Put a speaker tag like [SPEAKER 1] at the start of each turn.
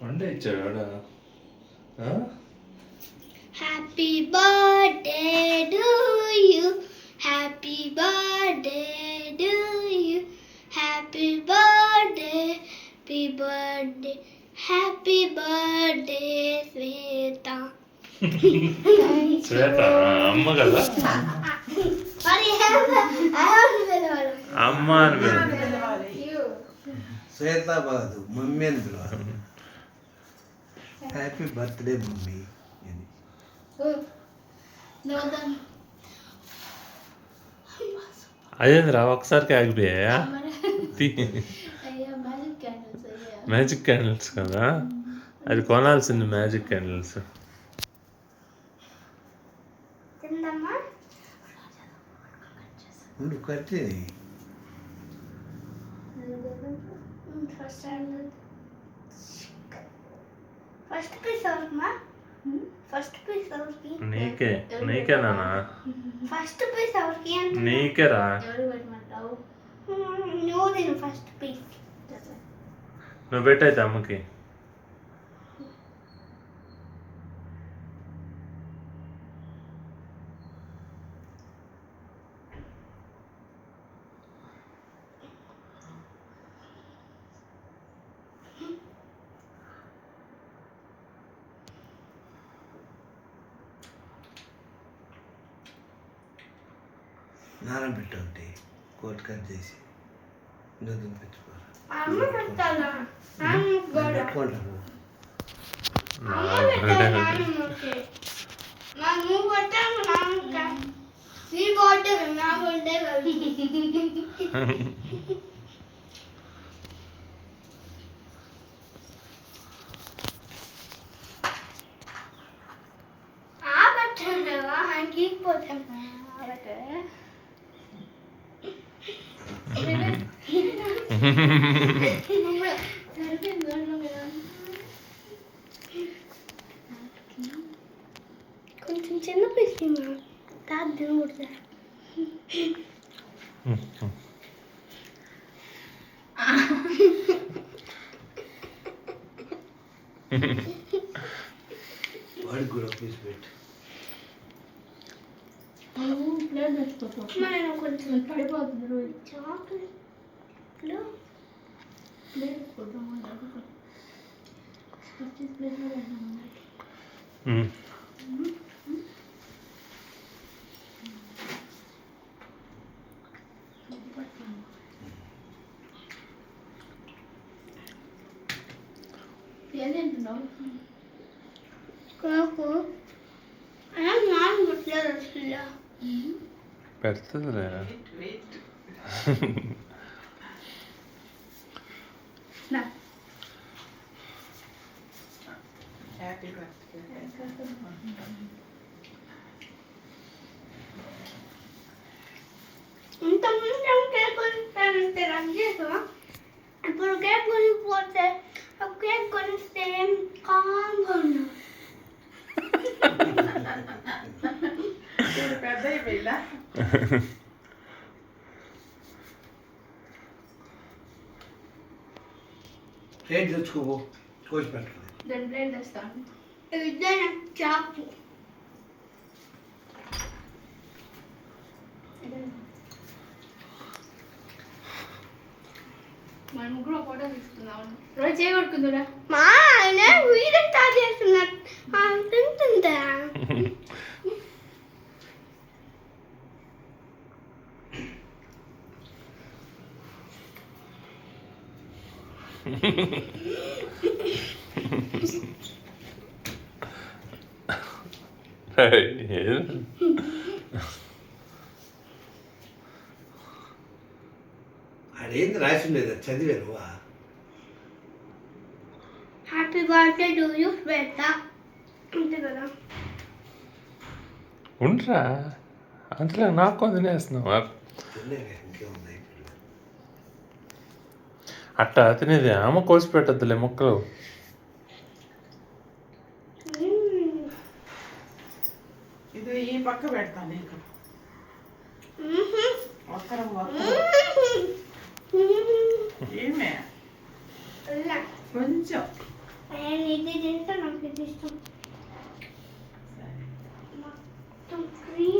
[SPEAKER 1] వండే ఇచ్చాడా?
[SPEAKER 2] Happy birthday to you, happy birthday to you, happy birthday, happy birthday, happy birthday Shweta.
[SPEAKER 1] Shweta అమ్మ కదా? అమ్మ అని పిలవాలి.
[SPEAKER 3] శ్వేత బాదు మమ్మీ అని పిలవాలి. Happy birthday mummy.
[SPEAKER 1] అదేంద్రా ఒకసారికి ఆగిపోయా? మ్యాజిక్ క్యాండిల్స్ కదా, అది కొనాల్సింది మ్యాజిక్ క్యాండిల్స్.
[SPEAKER 3] కట్టి
[SPEAKER 2] ఫస్ట్ పీస్ ఎవరికమ్మా? ఫస్ట్ పీస్ ఎవరికి?
[SPEAKER 1] నీకే నాన్న.
[SPEAKER 2] ఫస్ట్ పీస్ ఎవరికి?
[SPEAKER 1] నీకేరా.
[SPEAKER 2] నువ్వు తిను ఫస్ట్ పీస్.
[SPEAKER 1] నువ్వు పెట్టయితే అమ్మకి.
[SPEAKER 3] నానబెట్టి కోట్ కట్ చేసి నువ్వు పెట్టుకోవాలి.
[SPEAKER 2] కొంచెం చిన్న పీస్ తాత తినకూడదా?
[SPEAKER 3] వాడికి కూడా పీస్ పెట్టు.
[SPEAKER 2] నేను కొంచెం పడిపోతుంది రోజు చాక్లెట్
[SPEAKER 1] పెడుతుందిలే.
[SPEAKER 2] ఇంతకుముందు కేక్ కొనిస్తానంటే రన్ చేసావా? ఇప్పుడు కేక్ కొనిపోతే కేక్ కొనిస్తే కాంగా ఉన్నా.
[SPEAKER 4] పెద్ద అయిపోయిందా?
[SPEAKER 3] ప్లేట్ తెచ్చుకోబో, కోసి పెట్టండి.
[SPEAKER 4] దాని ప్లేట్ తెస్తాను.
[SPEAKER 2] ఇదే చాకు.
[SPEAKER 4] మన ముగ్గురు ఫోటో తీసుకుందాం. రోజు చేయగొట్టుకుందా?
[SPEAKER 2] మా ఆయన వీడియో స్టార్ట్ చేస్తున్నారు. తింటుందా?
[SPEAKER 3] అదేంది రాసి ఉండేది చదివే నువ్వా?
[SPEAKER 2] హ్యాపీ బర్త్డే టు యు శ్వేత. అంతే కదా?
[SPEAKER 1] ఉండరా అంతలో నాకు తినేస్తున్నావా?
[SPEAKER 3] ఇంకేముంది
[SPEAKER 1] అట్టా తినేది అమ్మ కోసి పెట్టద్దులే ముక్కలు.
[SPEAKER 4] ఇది ఈ పక్క పెడతాను. ఇక్కడ ఒక్కరం ఏమే కొంచెం
[SPEAKER 2] నేను ఇది తింటా నాకు ఇది ఇష్టం